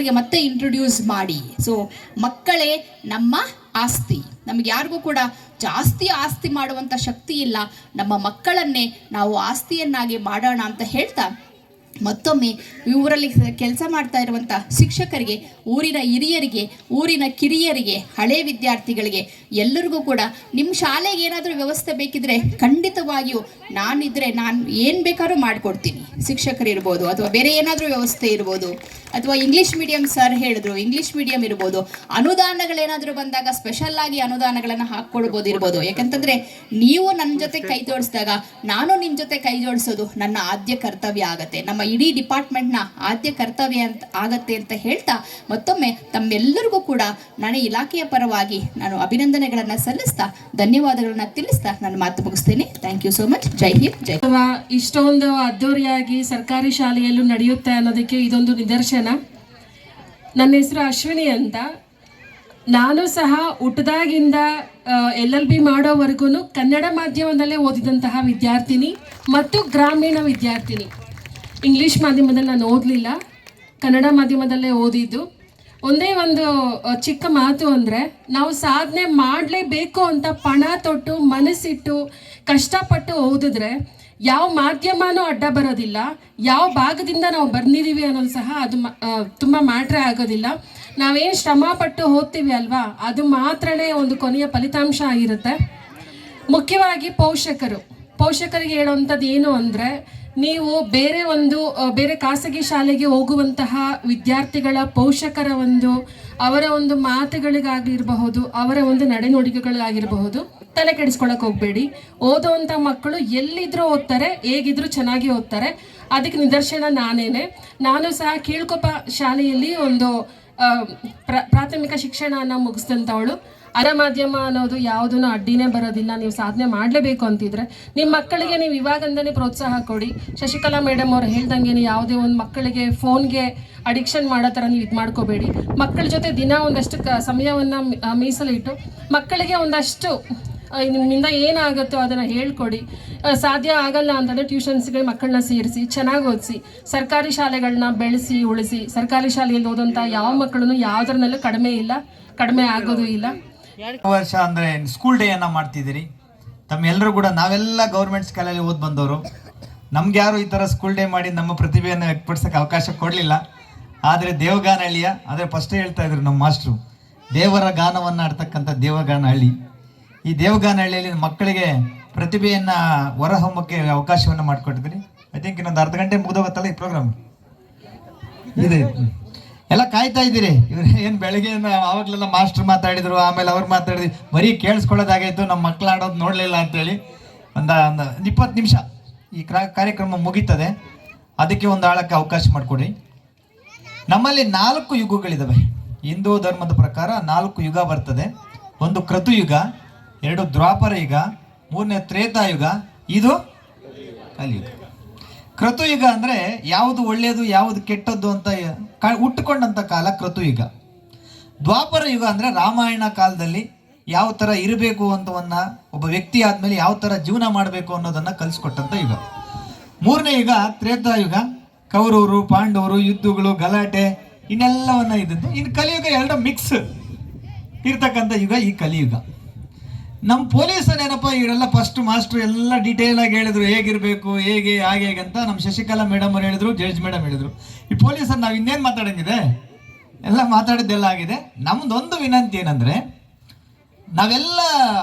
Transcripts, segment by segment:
ಮಕ್ಕಳಿಗೆ ಮತ್ತೆ ಇಂಟ್ರೊಡ್ಯೂಸ್ ಮಾಡಿ. ಸೊ ಮಕ್ಕಳೇ ನಮ್ಮ ಆಸ್ತಿ. ನಮ್ಗೆ ಯಾರಿಗೂ ಕೂಡ ಜಾಸ್ತಿ ಆಸ್ತಿ ಮಾಡುವಂಥ ಶಕ್ತಿ ಇಲ್ಲ. ನಮ್ಮ ಮಕ್ಕಳನ್ನೇ ನಾವು ಆಸ್ತಿಯನ್ನಾಗಿ ಮಾಡೋಣ ಅಂತ ಹೇಳ್ತಾ, ಮತ್ತೊಮ್ಮೆ ಊರಲ್ಲಿ ಕೆಲಸ ಮಾಡ್ತಾ ಇರುವಂಥ ಶಿಕ್ಷಕರಿಗೆ, ಊರಿನ ಹಿರಿಯರಿಗೆ, ಊರಿನ ಕಿರಿಯರಿಗೆ, ಹಳೆ ವಿದ್ಯಾರ್ಥಿಗಳಿಗೆ ಎಲ್ಲರಿಗೂ ಕೂಡ ನಿಮ್ಮ ಶಾಲೆಗೆ ಏನಾದರೂ ವ್ಯವಸ್ಥೆ ಬೇಕಿದ್ರೆ ಖಂಡಿತವಾಗಿಯೂ ನಾನಿದ್ರೆ ನಾನು ಏನು ಬೇಕಾದ್ರೂ ಮಾಡಿಕೊಡ್ತೀನಿ. ಶಿಕ್ಷಕರಿರ್ಬೋದು ಅಥವಾ ಬೇರೆ ಏನಾದರೂ ವ್ಯವಸ್ಥೆ ಇರ್ಬೋದು, ಅಥವಾ ಇಂಗ್ಲೀಷ್ ಮೀಡಿಯಂ ಸರ್ ಹೇಳಿದ್ರು ಇಂಗ್ಲೀಷ್ ಮೀಡಿಯಂ ಇರ್ಬೋದು, ಅನುದಾನಗಳೇನಾದರೂ ಬಂದಾಗ ಸ್ಪೆಷಲ್ ಆಗಿ ಅನುದಾನಗಳನ್ನು ಹಾಕ್ಕೊಡ್ಬೋದು ಇರ್ಬೋದು. ಯಾಕಂತಂದರೆ ನೀವು ನನ್ನ ಜೊತೆ ಕೈ ಜೋಡಿಸಿದಾಗ ನಾನು ನಿಮ್ಮ ಜೊತೆ ಕೈ ಜೋಡಿಸೋದು ನನ್ನ ಆದ್ಯ ಕರ್ತವ್ಯ ಆಗತ್ತೆ, ನಮ್ಮ ಇಡೀ ಡಿಪಾರ್ಟ್ಮೆಂಟ್ನ ಆದ್ಯ ಕರ್ತವ್ಯ ಅಂತ ಆಗತ್ತೆ ಅಂತ ಹೇಳ್ತಾ, ಮತ್ತೊಮ್ಮೆ ತಮ್ಮೆಲ್ಲರಿಗೂ ಕೂಡ ನಾನು ಇಲಾಖೆಯ ಪರವಾಗಿ ನಾನು ಅಭಿನಂದನೆಗಳನ್ನು ಸಲ್ಲಿಸ್ತಾ, ಧನ್ಯವಾದಗಳನ್ನ ತಿಳಿಸ್ತಾ ನನ್ನ ಮಾತು ಮುಗಿಸ್ತೇನೆ. Thank you so much. Jai Hind, Jai. ಇಷ್ಟೊಂದು ಅದ್ದೂರಿಯಾಗಿ ಸರ್ಕಾರಿ ಶಾಲೆಯಲ್ಲೂ ನಡೆಯುತ್ತೆ ಅನ್ನೋದಕ್ಕೆ ಇದೊಂದು ನಿದರ್ಶನ. ನನ್ನ ಹೆಸರು ಅಶ್ವಿನಿ ಅಂತ. ನಾನು ಸಹ ಹುಟ್ಟದಾಗಿಂದ LLB ಮಾಡೋವರೆಗೂ ಕನ್ನಡ ಮಾಧ್ಯಮದಲ್ಲೇ ಓದಿದಂತಹ ವಿದ್ಯಾರ್ಥಿನಿ ಮತ್ತು ಗ್ರಾಮೀಣ ವಿದ್ಯಾರ್ಥಿನಿ. ಇಂಗ್ಲೀಷ್ ಮಾಧ್ಯಮದಲ್ಲಿ ನಾನು ಓದಲಿಲ್ಲ, ಕನ್ನಡ ಮಾಧ್ಯಮದಲ್ಲೇ ಓದಿದ್ದು. ಒಂದೇ ಒಂದು ಚಿಕ್ಕ ಮಾತು ಅಂದರೆ, ನಾವು ಸಾಧನೆ ಮಾಡಲೇಬೇಕು ಅಂತ ಪಣ ತೊಟ್ಟು ಮನಸ್ಸಿಟ್ಟು ಕಷ್ಟಪಟ್ಟು ಓದಿದ್ರೆ ಯಾವ ಮಾಧ್ಯಮನೂ ಅಡ್ಡ ಬರೋದಿಲ್ಲ. ಯಾವ ಭಾಗದಿಂದ ನಾವು ಬಂದಿದ್ದೀವಿ ಅನ್ನೋದು ಸಹ ಅದು ತುಂಬ ಮ್ಯಾಟ್ರೇ ಆಗೋದಿಲ್ಲ. ನಾವೇನು ಶ್ರಮಪಟ್ಟು ಓದ್ತೀವಿ ಅಲ್ವಾ, ಅದು ಮಾತ್ರನೇ ಒಂದು ಕೊನೆಯ ಫಲಿತಾಂಶ ಆಗಿರುತ್ತೆ. ಮುಖ್ಯವಾಗಿ ಪೋಷಕರಿಗೆ ಹೇಳುವಂಥದ್ದು ಏನು ಅಂದರೆ, ನೀವು ಬೇರೆ ಖಾಸಗಿ ಶಾಲೆಗೆ ಹೋಗುವಂತಹ ವಿದ್ಯಾರ್ಥಿಗಳ ಪೋಷಕರ ಅವರ ಒಂದು ಮಾತುಗಳಿಗಾಗಿರಬಹುದು, ಅವರ ಒಂದು ನಡೆನುಡಿಗಳಿಗಾಗಿರಬಹುದು, ತಲೆ ಕೆಡಿಸ್ಕೊಳಕ್ಕೆ ಹೋಗಬೇಡಿ. ಓದುವಂಥ ಮಕ್ಕಳು ಎಲ್ಲಿದ್ರೂ ಓದ್ತಾರೆ, ಹೇಗಿದ್ರೂ ಚೆನ್ನಾಗಿ ಓದ್ತಾರೆ. ಅದಕ್ಕೆ ನಿದರ್ಶನ ನಾನು ಸಹ ಕೀಳ್ಕೊಪ್ಪ ಶಾಲೆಯಲ್ಲಿ ಒಂದು ಪ್ರಾಥಮಿಕ ಶಿಕ್ಷಣನ ಮುಗಿಸಿದಂಥವಳು. ಅರ ಮಾಧ್ಯಮ ಅನ್ನೋದು ಯಾವುದೂ ಅಡ್ಡಿನೇ ಬರೋದಿಲ್ಲ. ನೀವು ಸಾಧನೆ ಮಾಡಲೇಬೇಕು ಅಂತಿದ್ರೆ ನಿಮ್ಮ ಮಕ್ಕಳಿಗೆ ನೀವು ಇವಾಗಿಂದನೇ ಪ್ರೋತ್ಸಾಹ ಕೊಡಿ. ಶಶಿಕಲಾ ಮೇಡಮ್ ಅವ್ರು ಹೇಳ್ದಂಗೆ ಯಾವುದೇ ಒಂದು ಮಕ್ಕಳಿಗೆ ಫೋನ್ಗೆ ಅಡಿಕ್ಷನ್ ಮಾಡೋ ಥರ ನೀವು ಇದು ಮಾಡ್ಕೋಬೇಡಿ. ಮಕ್ಕಳ ಜೊತೆ ದಿನ ಒಂದಷ್ಟು ಸಮಯವನ್ನು ಮೀಸಲಿಟ್ಟು ಮಕ್ಕಳಿಗೆ ಒಂದಷ್ಟು ನಿಮ್ಮಿಂದ ಏನಾಗುತ್ತೋ ಅದನ್ನು ಹೇಳ್ಕೊಡಿ. ಸಾಧ್ಯ ಆಗಲ್ಲ ಅಂತಂದರೆ ಟ್ಯೂಷನ್ಸ್ಗೆ ಮಕ್ಕಳನ್ನ ಸೇರಿಸಿ ಚೆನ್ನಾಗಿ ಓದಿಸಿ. ಸರ್ಕಾರಿ ಶಾಲೆಗಳನ್ನ ಬೆಳೆಸಿ ಉಳಿಸಿ. ಸರ್ಕಾರಿ ಶಾಲೆಯಲ್ಲಿ ಓದೋಂಥ ಯಾವ ಮಕ್ಕಳನ್ನು ಯಾವುದರಲ್ಲೂ ಕಡಿಮೆ ಆಗೋದು ಇಲ್ಲ. ವರ್ಷ ಅಂದರೆ ಸ್ಕೂಲ್ ಡೇ ಅನ್ನ ಮಾಡ್ತಿದ್ದೀರಿ. ತಮ್ಮೆಲ್ಲರೂ ಕೂಡ ನಾವೆಲ್ಲ ಗೌರ್ಮೆಂಟ್ ಸ್ಕೂಲಲ್ಲಿ ಓದಿ ಬಂದವರು. ನಮ್ಗೆ ಯಾರು ಈ ಥರ ಸ್ಕೂಲ್ ಡೇ ಮಾಡಿ ನಮ್ಮ ಪ್ರತಿಭೆಯನ್ನು ವ್ಯಕ್ತಪಡಿಸೋಕ್ಕೆ ಅವಕಾಶ ಕೊಡಲಿಲ್ಲ. ಆದರೆ ದೇವಗಾನಹಳ್ಳಿಯ ಫಸ್ಟೇ ಹೇಳ್ತಾ ಇದ್ರು ನಮ್ಮ ಮಾಸ್ಟ್ರು, ದೇವರ ಗಾನವನ್ನು ಆಡ್ತಕ್ಕಂಥ ದೇವಗಾನಹಳ್ಳಿ. ಈ ದೇವಗಾನಹಳ್ಳಿಯಲ್ಲಿ ಮಕ್ಕಳಿಗೆ ಪ್ರತಿಭೆಯನ್ನು ಹೊರಹೊಮ್ಮಕ್ಕೆ ಅವಕಾಶವನ್ನು ಮಾಡಿಕೊಟ್ಟಿದ್ರಿ. ಐ ಥಿಂಕ್ ಇನ್ನೊಂದು ಅರ್ಧ ಗಂಟೆ ಮುಗಿದೋಗುತ್ತಲ್ಲ ಈ ಪ್ರೋಗ್ರಾಮ್ ಇದೆ. ಎಲ್ಲ ಕಾಯ್ತಾ ಇದ್ದೀರಿ. ಇವ್ರು ಏನು ಬೆಳಗ್ಗೆ ಆವಾಗಲೆಲ್ಲ ಮಾಸ್ಟರ್ ಮಾತಾಡಿದ್ರು, ಆಮೇಲೆ ಅವ್ರು ಮಾತಾಡಿದ್ವಿ, ಬರೀ ಕೇಳಿಸ್ಕೊಳ್ಳೋದಾಗಾಯ್ತು, ನಮ್ಮ ಮಕ್ಕಳು ಆಡೋದು ನೋಡಲಿಲ್ಲ ಅಂತೇಳಿ. ಒಂದು 20 ನಿಮಿಷ ಈ ಕಾರ್ಯಕ್ರಮ ಮುಗೀತದೆ. ಅದಕ್ಕೆ ಒಂದು ಆಳಕ್ಕೆ ಅವಕಾಶ ಮಾಡಿಕೊಡಿ. ನಮ್ಮಲ್ಲಿ 4 ಯುಗಗಳಿದ್ದಾವೆ. ಹಿಂದೂ ಧರ್ಮದ ಪ್ರಕಾರ 4 ಯುಗ ಬರ್ತದೆ. ಒಂದು ಕ್ರತುಯುಗ, 2 ದ್ವಾಪರ ಯುಗ, 3ನೇ ತ್ರೇತಾಯುಗ, ಇದು ಕಲಿಯುಗ. ಕ್ರತುಯುಗ ಅಂದರೆ ಯಾವುದು ಒಳ್ಳೆಯದು ಯಾವುದು ಕೆಟ್ಟದ್ದು ಅಂತ ಹುಟ್ಟುಕೊಂಡಂಥ ಕಾಲ ಕ್ರತುಯುಗ. ದ್ವಾಪರ ಯುಗ ಅಂದರೆ ರಾಮಾಯಣ ಕಾಲದಲ್ಲಿ ಯಾವ ಥರ ಇರಬೇಕು ಅಂತವನ್ನ ಒಬ್ಬ ವ್ಯಕ್ತಿ ಆದಮೇಲೆ ಯಾವ ಥರ ಜೀವನ ಮಾಡಬೇಕು ಅನ್ನೋದನ್ನು ಕಲಿಸ್ಕೊಟ್ಟಂಥ ಯುಗ. 3ನೇ ಯುಗ ತ್ರೇತಾಯುಗ, ಕೌರವರು ಪಾಂಡವರು, ಯುದ್ಧಗಳು, ಗಲಾಟೆ ಇನ್ನೆಲ್ಲವನ್ನ ಇದ್ದದ್ದು. ಇನ್ನು ಕಲಿಯುಗ 2 ಮಿಕ್ಸ್ ಇರ್ತಕ್ಕಂಥ ಯುಗ ಈ ಕಲಿಯುಗ. ನಮ್ಮ ಪೊಲೀಸನೇನಪ್ಪ ಇವರೆಲ್ಲ ಫಸ್ಟ್ ಮಾಸ್ಟ್ರು ಎಲ್ಲ ಡೀಟೇಲ್ ಆಗಿ ಹೇಳಿದ್ರು, ಹೇಗಿರಬೇಕು, ಹಾಗೆ ಅಂತ. ನಮ್ಮ ಶಶಿಕಲಾ ಮೇಡಮ್ ಅವ್ರು ಹೇಳಿದ್ರು, ಜಡ್ಜ್ ಮೇಡಮ್ ಹೇಳಿದ್ರು. ಈ ಪೊಲೀಸರು ನಾವು ಇನ್ನೇನು ಮಾತಾಡಂಗಿದೆ, ಎಲ್ಲ ಮಾತಾಡಿದ್ದೆಲ್ಲ ಆಗಿದೆ. ನಮ್ದೊಂದು ವಿನಂತಿ ಏನಂದರೆ, ನಾವೆಲ್ಲ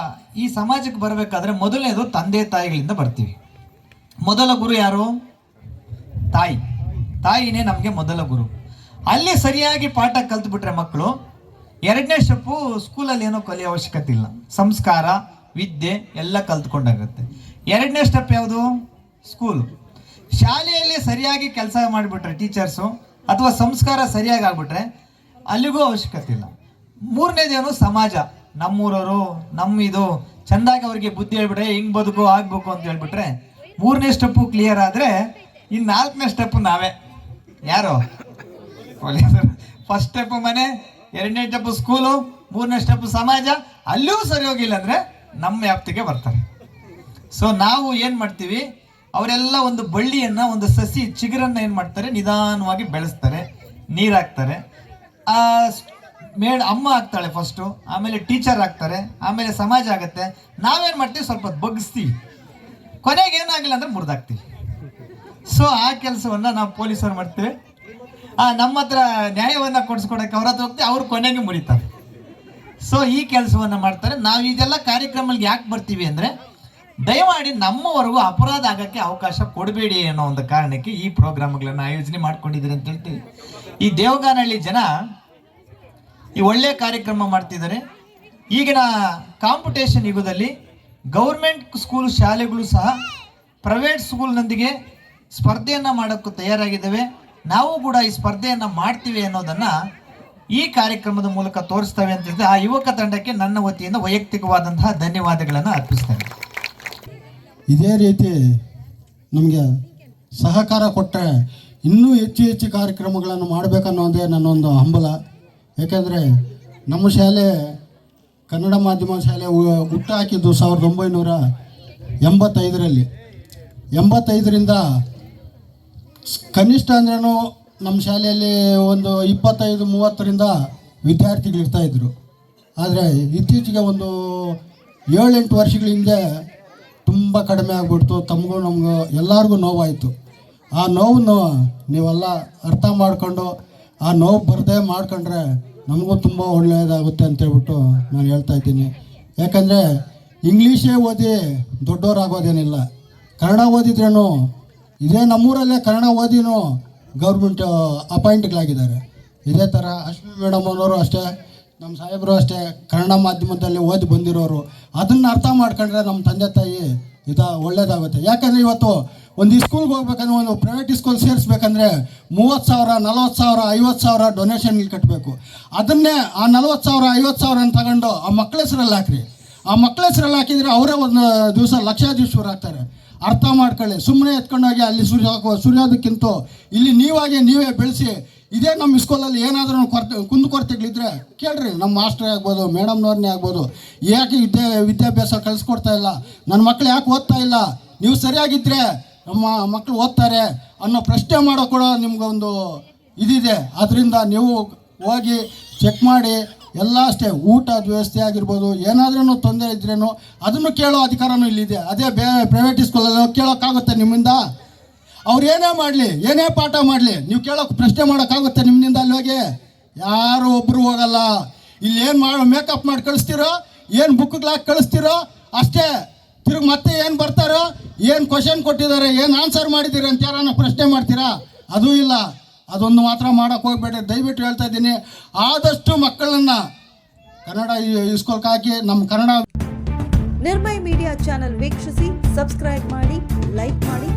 ಈ ಸಮಾಜಕ್ಕೆ ಬರಬೇಕಾದ್ರೆ ಮೊದಲನೇದು ತಂದೆ ತಾಯಿಗಳಿಂದ ಬರ್ತೀವಿ. ಮೊದಲ ಗುರು ಯಾರು? ತಾಯಿನೇ ನಮಗೆ ಮೊದಲ ಗುರು. ಅಲ್ಲಿ ಸರಿಯಾಗಿ ಪಾಠ ಕಲ್ತ್ಬಿಟ್ರೆ ಮಕ್ಕಳು, 2ನೇ ಸ್ಟೆಪ್ಪು ಸ್ಕೂಲಲ್ಲಿ ಏನೋ ಕಲಿಯೋ ಅವಶ್ಯಕತೆ ಇಲ್ಲ. ಸಂಸ್ಕಾರ, ವಿದ್ಯೆ ಎಲ್ಲ ಕಲ್ತ್ಕೊಂಡಾಗುತ್ತೆ. 2ನೇ ಸ್ಟೆಪ್ ಯಾವುದು? ಸ್ಕೂಲು. ಶಾಲೆಯಲ್ಲಿ ಸರಿಯಾಗಿ ಕೆಲಸ ಮಾಡಿಬಿಟ್ರೆ ಟೀಚರ್ಸು, ಅಥವಾ ಸಂಸ್ಕಾರ ಸರಿಯಾಗಿ ಆಗ್ಬಿಟ್ರೆ ಅಲ್ಲಿಗೂ ಅವಶ್ಯಕತೆ ಇಲ್ಲ. 3ನೇದೇನು? ಸಮಾಜ. ನಮ್ಮೂರವರು, ಇದು ಚೆಂದಾಗಿ ಅವ್ರಿಗೆ ಬುದ್ಧಿ ಹೇಳ್ಬಿಟ್ರೆ ಹಿಂಗೆ ಬದುಕು ಆಗ್ಬೇಕು ಅಂತ ಹೇಳ್ಬಿಟ್ರೆ 3ನೇ ಸ್ಟೆಪ್ಪು ಕ್ಲಿಯರ್ ಆದರೆ ಇನ್ನು 4ನೇ ಸ್ಟೆಪ್ಪು ನಾವೇ. ಯಾರು? ಪೊಲೀಸರು. ಫಸ್ಟ್ ಸ್ಟೆಪ್ಪು ಮನೆ, 2ನೇ ಸ್ಟೆಪ್ ಸ್ಕೂಲು, 3ನೇ ಸ್ಟೆಪ್ ಸಮಾಜ. ಅಲ್ಲೂ ಸರಿ ಹೋಗಿಲ್ಲ ಅಂದರೆ ನಮ್ಮ ವ್ಯಾಪ್ತಿಗೆ ಬರ್ತಾರೆ. ಸೊ ನಾವು ಏನು ಮಾಡ್ತೀವಿ, ಅವರೆಲ್ಲ ಒಂದು ಬಳ್ಳಿಯನ್ನು, ಒಂದು ಸಸಿ ಚಿಗುರನ್ನು ಏನು ಮಾಡ್ತಾರೆ, ನಿಧಾನವಾಗಿ ಬೆಳೆಸ್ತಾರೆ, ನೀರು ಹಾಕ್ತಾರೆ. ಅಮ್ಮ ಆಗ್ತಾಳೆ ಫಸ್ಟು, ಆಮೇಲೆ ಟೀಚರ್ ಆಗ್ತಾರೆ, ಆಮೇಲೆ ಸಮಾಜ ಆಗುತ್ತೆ. ನಾವೇನು ಮಾಡ್ತೀವಿ, ಸ್ವಲ್ಪ ಬಗ್ಗಿಸ್ತೀವಿ, ಕೊನೆಗೆ ಏನಾಗಿಲ್ಲ ಅಂದ್ರೆ ಮುರಿದಾಕ್ತೀವಿ. ಸೊ ಆ ಕೆಲಸವನ್ನು ನಾವು ಪೊಲೀಸರು ಮಾಡ್ತೀವಿ. ನಮ್ಮ ಹತ್ರ ನ್ಯಾಯವನ್ನು ಕೊಡಿಸ್ಕೊಡಕ್ಕೆ ಅವ್ರ ಹತ್ರ ಹೋಗ್ತೀವಿ, ಅವ್ರು ಕೊನೆಗೆ ಮುರಿತಾರೆ. ಸೊ ಈ ಕೆಲಸವನ್ನು ಮಾಡ್ತಾರೆ. ನಾವು ಇದೆಲ್ಲ ಕಾರ್ಯಕ್ರಮಗಳಿಗೆ ಯಾಕೆ ಬರ್ತೀವಿ ಅಂದರೆ, ದಯಮಾಡಿ ನಮ್ಮವರೆಗೂ ಅಪರಾಧ ಆಗೋಕ್ಕೆ ಅವಕಾಶ ಕೊಡಬೇಡಿ ಅನ್ನೋ ಒಂದು ಕಾರಣಕ್ಕೆ ಈ ಪ್ರೋಗ್ರಾಮ್ಗಳನ್ನು ಆಯೋಜನೆ ಮಾಡ್ಕೊಂಡಿದ್ದೀರಿ ಅಂತ ಹೇಳ್ತೀವಿ. ಈ ದೇವಗಾನಹಳ್ಳಿ ಜನ ಈ ಒಳ್ಳೆಯ ಕಾರ್ಯಕ್ರಮ ಮಾಡ್ತಿದ್ದಾರೆ. ಈಗಿನ ಕಾಂಪಿಟೇಷನ್ ಯುಗದಲ್ಲಿ ಗೌರ್ಮೆಂಟ್ ಸ್ಕೂಲ್ ಶಾಲೆಗಳು ಸಹ ಪ್ರೈವೇಟ್ ಸ್ಕೂಲ್ನೊಂದಿಗೆ ಸ್ಪರ್ಧೆಯನ್ನು ಮಾಡೋಕ್ಕೂ ತಯಾರಾಗಿದ್ದಾವೆ. ನಾವು ಕೂಡ ಈ ಸ್ಪರ್ಧೆಯನ್ನು ಮಾಡ್ತೀವಿ ಅನ್ನೋದನ್ನು ಈ ಕಾರ್ಯಕ್ರಮದ ಮೂಲಕ ತೋರಿಸ್ತೇವೆ ಅಂತ ಹೇಳಿದ್ರೆ, ಆ ಯುವಕ ತಂಡಕ್ಕೆ ನನ್ನ ವತಿಯಿಂದ ವೈಯಕ್ತಿಕವಾದಂತಹ ಧನ್ಯವಾದಗಳನ್ನು ಅರ್ಪಿಸ್ತೇನೆ. ಇದೇ ರೀತಿ ನಮಗೆ ಸಹಕಾರ ಕೊಟ್ಟರೆ ಇನ್ನೂ ಹೆಚ್ಚು ಹೆಚ್ಚು ಕಾರ್ಯಕ್ರಮಗಳನ್ನು ಮಾಡಬೇಕನ್ನೋದೇ ನನ್ನೊಂದು ಹಂಬಲ. ಏಕೆಂದರೆ ನಮ್ಮ ಶಾಲೆ ಕನ್ನಡ ಮಾಧ್ಯಮ ಶಾಲೆ ಹುಟ್ಟು ಹಾಕಿದ್ದು 1985ರಲ್ಲಿ. 85ರಿಂದ ಕನಿಷ್ಠ ಅಂದ್ರೂ ನಮ್ಮ ಶಾಲೆಯಲ್ಲಿ ಒಂದು 25-30ರಿಂದ ವಿದ್ಯಾರ್ಥಿಗಳು ಇರ್ತಾಯಿದ್ರು. ಆದರೆ ಇತ್ತೀಚೆಗೆ ಒಂದು 7-8 ವರ್ಷಗಳ ಹಿಂದೆ ತುಂಬ ಕಡಿಮೆ ಆಗಿಬಿಡ್ತು. ತಮಗೂ ನಮಗೂ ಎಲ್ಲರಿಗೂ ನೋವಾಯಿತು. ಆ ನೋವನ್ನು ನೀವೆಲ್ಲ ಅರ್ಥ ಮಾಡಿಕೊಂಡು ಆ ನೋವು ಬರದೇ ಮಾಡ್ಕೊಂಡ್ರೆ ನಮಗೂ ತುಂಬ ಒಳ್ಳೆಯದಾಗುತ್ತೆ ಅಂತೇಳ್ಬಿಟ್ಟು ನಾನು ಹೇಳ್ತಾ ಇದ್ದೀನಿ. ಯಾಕಂದರೆ ಇಂಗ್ಲೀಷೇ ಓದಿ ದೊಡ್ಡವರಾಗೋದೇನಿಲ್ಲ, ಕನ್ನಡ ಓದಿದ್ರೇನು ಇದೇ ನಮ್ಮೂರಲ್ಲೇ ಕನ್ನಡ ಓದಿನೂ ಗೌರ್ಮೆಂಟ್ ಅಪಾಯಿಂಟ್ಗಳಾಗಿದ್ದಾರೆ. ಇದೇ ಥರ ಅಶ್ವಿನಿ ಮೇಡಮ್ ಅನ್ನೋರು ಅಷ್ಟೇ, ನಮ್ಮ ಸಾಹೇಬರು ಅಷ್ಟೇ ಕನ್ನಡ ಮಾಧ್ಯಮದಲ್ಲಿ ಓದಿ ಬಂದಿರೋರು. ಅದನ್ನು ಅರ್ಥ ಮಾಡ್ಕೊಂಡ್ರೆ ನಮ್ಮ ತಂದೆ ತಾಯಿ ಒಳ್ಳೇದಾಗುತ್ತೆ. ಯಾಕಂದರೆ ಇವತ್ತು ಒಂದು ಸ್ಕೂಲ್ಗೆ ಹೋಗ್ಬೇಕಂದ್ರೆ, ಒಂದು ಪ್ರೈವೇಟ್ ಸ್ಕೂಲ್ ಸೇರಿಸ್ಬೇಕಂದ್ರೆ 30,000, 40,000, 50,000 ಡೊನೇಷನ್ ಕಟ್ಟಬೇಕು. ಅದನ್ನೇ ಆ 40,000, 50,000 ತಗೊಂಡು ಆ ಮಕ್ಕಳ ಹೆಸರಲ್ಲಿ ಹಾಕ್ರಿ. ಆ ಮಕ್ಕಳ ಹೆಸರಲ್ಲಿ ಹಾಕಿದರೆ ಅವರೇ ಒಂದು ದಿವಸ ಲಕ್ಷಾಧೀಶ್ವರ ಆಗ್ತಾರೆ. ಅರ್ಥ ಮಾಡ್ಕೊಳ್ಳಿ. ಸುಮ್ಮನೆ ಎತ್ಕೊಂಡೋಗಿ ಅಲ್ಲಿ ಸುರಿಯೋದಕ್ಕಿಂತ ಇಲ್ಲಿ ನೀವೇ ಬೆಳೆಸಿ. ಇದೇ ನಮ್ಮ ಸ್ಕೂಲಲ್ಲಿ ಏನಾದರೂ ಕುಂದುಕೊರತೆಗಳಿದ್ರೆ ಕೇಳ್ರಿ, ನಮ್ಮ ಮಾಸ್ಟ್ರೇ ಆಗ್ಬೋದು, ಮೇಡಮ್ನವ್ರನ್ನೇ ಆಗ್ಬೋದು, ಯಾಕೆ ವಿದ್ಯಾಭ್ಯಾಸ ಕಲಿಸ್ಕೊಡ್ತಾ ಇಲ್ಲ, ನನ್ನ ಮಕ್ಕಳು ಯಾಕೆ ಓದ್ತಾ ಇಲ್ಲ, ನೀವು ಸರಿಯಾಗಿದ್ದರೆ ನಮ್ಮ ಮಕ್ಕಳು ಓದ್ತಾರೆ ಅನ್ನೋ ಪ್ರಶ್ನೆ ಮಾಡೋ ಕೂಡ ನಿಮ್ಗೊಂದು ಇದಿದೆ. ಅದರಿಂದ ನೀವು ಹೋಗಿ ಚೆಕ್ ಮಾಡಿ. ಎಲ್ಲ ಅಷ್ಟೇ, ಊಟದ ವ್ಯವಸ್ಥೆ ಆಗಿರ್ಬೋದು, ಏನಾದ್ರೂ ತೊಂದರೆ ಇದ್ರೇನು ಅದನ್ನು ಕೇಳೋ ಅಧಿಕಾರನೂ ಇಲ್ಲಿದೆ. ಅದೇ ಪ್ರೈವೇಟ್ ಸ್ಕೂಲಲ್ಲಿ ಕೇಳೋಕ್ಕಾಗುತ್ತೆ ನಿಮ್ಮಿಂದ? ಅವ್ರು ಏನೇ ಮಾಡಲಿ, ಏನೇ ಪಾಠ ಮಾಡಲಿ, ನೀವು ಪ್ರಶ್ನೆ ಮಾಡೋಕ್ಕಾಗುತ್ತೆ ನಿಮ್ಮಿಂದ? ಅಲ್ಲಿ ಹೋಗಿ ಯಾರು ಒಬ್ಬರು ಹೋಗಲ್ಲ. ಇಲ್ಲಿ ಏನು ಮೇಕಪ್ ಮಾಡಿ ಕಳಿಸ್ತೀರೋ, ಏನು ಬುಕ್ಗಳಾಗಿ ಕಳಿಸ್ತೀರೋ ಅಷ್ಟೇ. ತಿರುಗಿ ಮತ್ತೆ ಏನು ಬರ್ತಾರೋ, ಏನು ಕ್ವಶನ್ ಕೊಟ್ಟಿದ್ದಾರೆ, ಏನು ಆನ್ಸರ್ ಮಾಡಿದ್ದೀರಿ ಅಂತ ಯಾರನ್ನ ಪ್ರಶ್ನೆ ಮಾಡ್ತೀರಾ? ಅದೂ ಇಲ್ಲ. ಅದೊಂದು ಮಾತ್ರ ಮಾಡೋಕ್ಕೆ ಹೋಗ್ಬೇಡಿ, ದಯವಿಟ್ಟು ಹೇಳ್ತಾ ಇದ್ದೀನಿ. ಆದಷ್ಟು ಮಕ್ಕಳನ್ನ ಕನ್ನಡ ಇಸ್ಕೊಳಕ್ಕೆ ಹಾಕಿ. ನಮ್ಮ ಕನ್ನಡ ನಿರ್ಮಯ್ ಮೀಡಿಯಾ ಚಾನೆಲ್ ವೀಕ್ಷಿಸಿ, ಸಬ್ಸ್ಕ್ರೈಬ್ ಮಾಡಿ, ಲೈಕ್ ಮಾಡಿ,